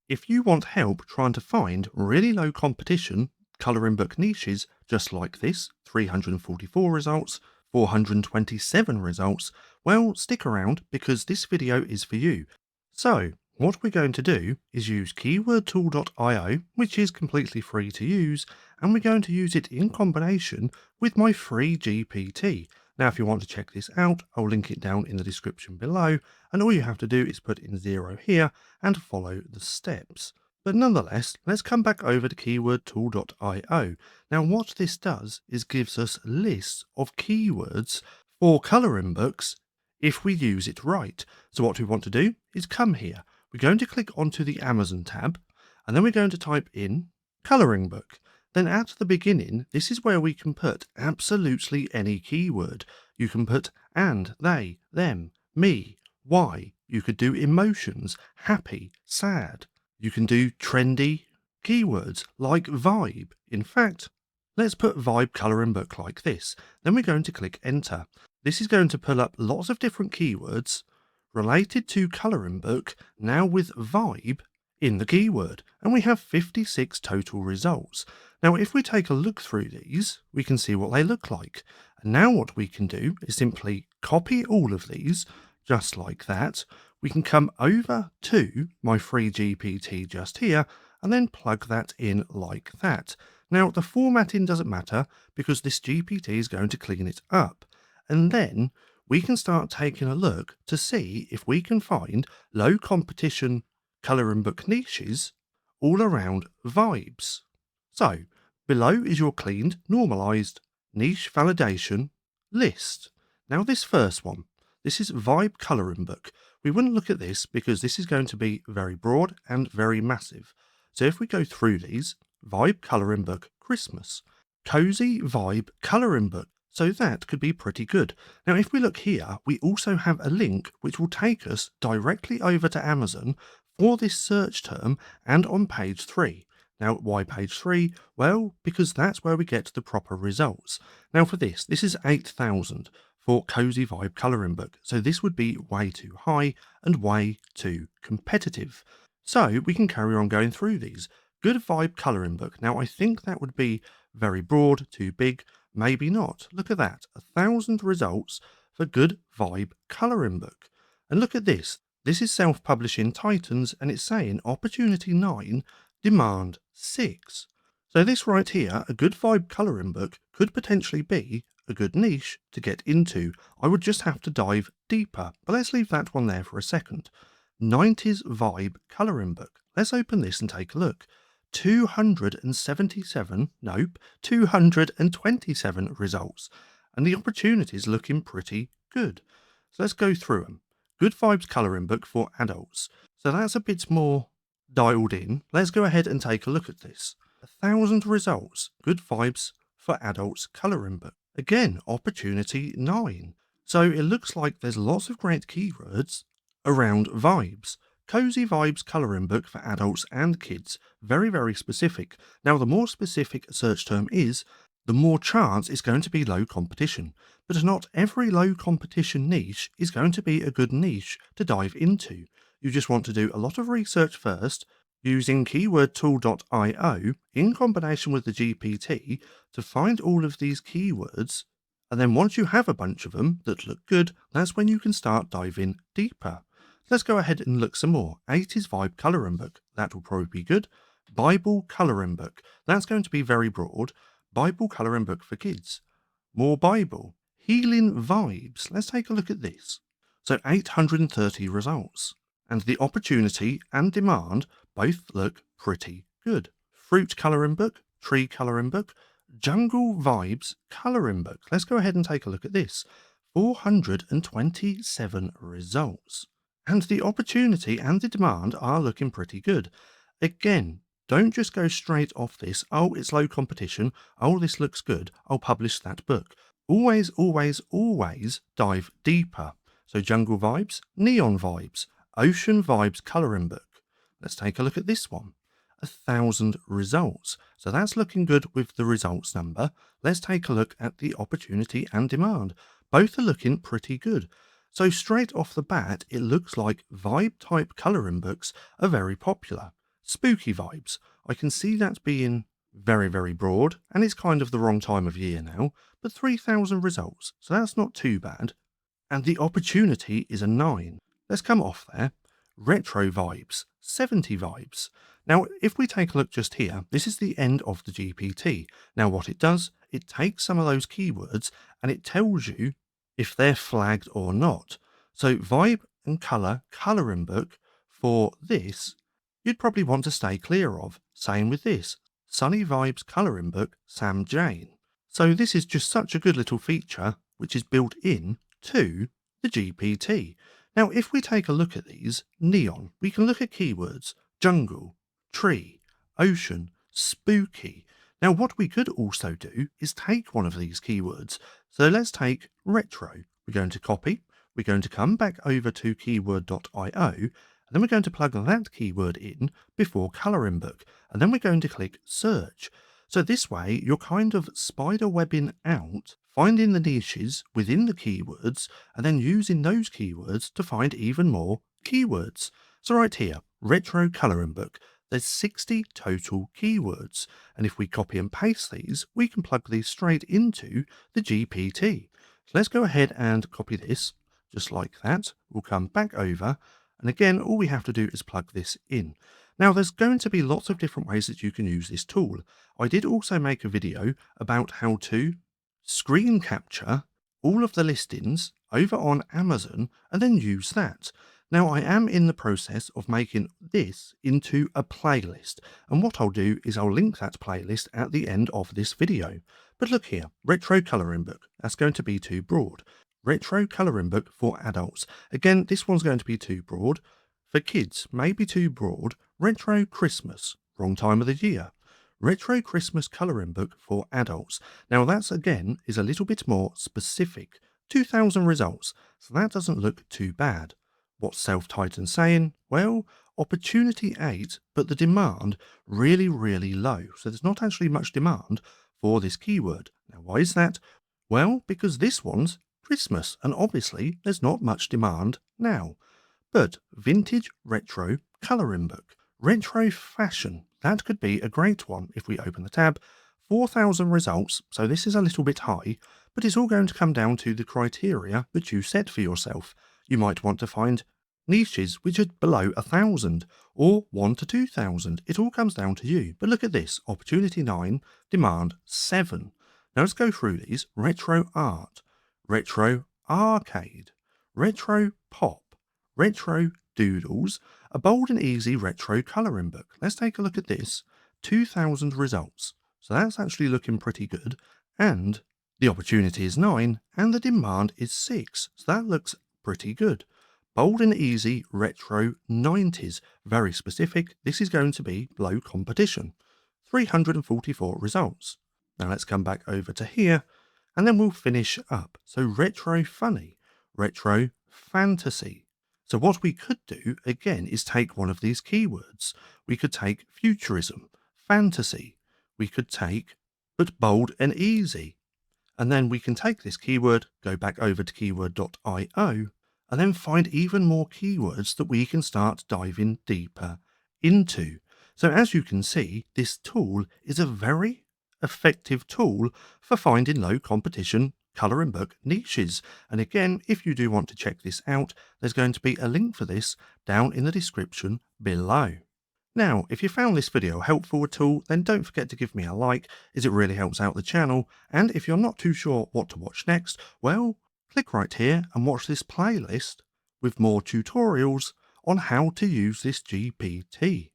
If you want help trying to find really low competition colouring book niches just like this, 344 results, 427 results, well, stick around because this video is for you. So, what we're going to do is use keywordtool.io, which is completely free to use, and we're going to use it in combination with my free GPT. Now, if you want to check this out, I'll link it down in the description below, and all you have to do is put in 0 here and follow the steps. But nonetheless, let's come back over to keywordtool.io. Now, what this does is gives us lists of keywords for colouring books if we use it right. So what we want to do is come here. We're going to click onto the Amazon tab, and then we're going to type in colouring book. Then at the beginning, this is where we can put absolutely any keyword. You can put and, they, them, me, why. You could do emotions, happy, sad. You can do trendy keywords like vibe. In fact, let's put vibe colouring book like this. Then we're going to click enter. This is going to pull up lots of different keywords related to colouring book, now with vibe in the keyword, and we have 56 total results. Now, if we take a look through these, we can see what they look like. And now what we can do is simply copy all of these, just like that. We can come over to my free GPT just here, and then plug that in like that. Now, the formatting doesn't matter because this GPT is going to clean it up. And then we can start taking a look to see if we can find low competition colouring book niches all around vibes. So, below is your cleaned, normalized niche validation list. Now this first one, this is vibe colouring book. We wouldn't look at this because this is going to be very broad and very massive. So if we go through these, vibe colouring book Christmas, cozy vibe colouring book. So that could be pretty good. Now, if we look here, we also have a link which will take us directly over to Amazon for this search term and on page 3. Now, why page 3? Well, because that's where we get the proper results. Now, for this is 8,000 for cozy vibe colouring book. So this would be way too high and way too competitive. So we can carry on going through these. Good vibe colouring book. Now, I think that would be very broad, too big. Maybe not. Look at that. 1,000 results for good vibe colouring book. And look at this. This is self-publishing Titans and it's saying opportunity 9, demand 6. So this right here, a good vibe colouring book, could potentially be a good niche to get into. I would just have to dive deeper. But let's leave that one there for a second. 90s vibe colouring book. Let's open this and take a look. 227 results, and the opportunity is looking pretty good. So let's go through them. Good vibes colouring book for adults. So that's a bit more dialed in. Let's go ahead and take a look at this. 1,000 results. Good vibes for adults colouring book. Again, opportunity 9. So it looks like there's lots of great keywords around vibes. Cozy vibes colouring book for adults and kids. Very, very specific. Now, the more specific a search term is, the more chance it's going to be low competition. But not every low competition niche is going to be a good niche to dive into. You just want to do a lot of research first, using keywordtool.io in combination with the GPT to find all of these keywords. And then once you have a bunch of them that look good, that's when you can start diving deeper. Let's go ahead and look some more. 80s vibe colouring book. That will probably be good. Bible colouring book. That's going to be very broad. Bible colouring book for kids. More Bible. Healing vibes. Let's take a look at this. So 830 results. And the opportunity and demand both look pretty good. Fruit colouring book. Tree colouring book. Jungle vibes colouring book. Let's go ahead and take a look at this. 427 results. And the opportunity and the demand are looking pretty good. Again, don't just go straight off this, oh, it's low competition, oh, this looks good, I'll publish that book. Always, always, always dive deeper. So jungle vibes, neon vibes, ocean vibes colouring book. Let's take a look at this one. 1,000 results. So that's looking good with the results number. Let's take a look at the opportunity and demand. Both are looking pretty good. So straight off the bat, it looks like vibe type colouring books are very popular. Spooky vibes. I can see that being very, very broad, and it's kind of the wrong time of year now, but 3,000 results, so that's not too bad. And the opportunity is a 9. Let's come off there. Retro vibes, 70 vibes. Now, if we take a look just here, this is the end of the GPT. Now, what it does, it takes some of those keywords and it tells you if they're flagged or not. So, vibe and colouring book for this, you'd probably want to stay clear of. Same with this, Sunny Vibes colouring book, Sam Jane. So, this is just such a good little feature which is built in to the GPT. Now, if we take a look at these, neon, we can look at keywords, jungle, tree, ocean, spooky. Now, what we could also do is take one of these keywords. So let's take retro. We're going to copy. We're going to come back over to keyword.io, and then we're going to plug that keyword in before colouring book, and then we're going to click search. So this way, you're kind of spider webbing out, finding the niches within the keywords, and then using those keywords to find even more keywords. So right here, retro colouring book, there's 60 total keywords. And if we copy and paste these, we can plug these straight into the GPT. So let's go ahead and copy this, just like that. We'll come back over, and again, all we have to do is plug this in. Now, there's going to be lots of different ways that you can use this tool. I did also make a video about how to screen capture all of the listings over on Amazon and then use that. Now, I am in the process of making this into a playlist, and what I'll do is I'll link that playlist at the end of this video. But look here, retro colouring book, that's going to be too broad. Retro colouring book for adults. Again, this one's going to be too broad. For kids, maybe too broad. Retro Christmas, wrong time of the year. Retro Christmas colouring book for adults. Now that's again is a little bit more specific. 2,000 results, so that doesn't look too bad. What's Self-Titan saying? Well, opportunity 8, but the demand really, really low. So there's not actually much demand for this keyword. Now why is that? Well, because this one's Christmas, and obviously there's not much demand now. But vintage retro colouring book, retro fashion, that could be a great one if we open the tab. 4,000 results, so this is a little bit high, but it's all going to come down to the criteria that you set for yourself. You might want to find niches which are below 1,000 or 1 to 2,000. It all comes down to you. But look at this, opportunity 9, demand 7. Now let's go through these. Retro art, retro arcade, retro pop, retro doodles, a bold and easy retro colouring book. Let's take a look at this. 2,000 results. So that's actually looking pretty good. And the opportunity is 9 and the demand is 6. So that looks pretty good. Bold and easy retro 90s. Very specific. This is going to be low competition. 344 results. Now let's come back over to here and then we'll finish up. So retro funny, retro fantasy. So what we could do again is take one of these keywords. We could take futurism, fantasy. We could take but bold and easy. And then we can take this keyword, go back over to keyword.io, and then find even more keywords that we can start diving deeper into. So as you can see, this tool is a very effective tool for finding low competition colouring book niches. And again, if you do want to check this out, there's going to be a link for this down in the description below. Now, if you found this video helpful at all, then don't forget to give me a like, as it really helps out the channel. And if you're not too sure what to watch next, well, click right here and watch this playlist with more tutorials on how to use this GPT.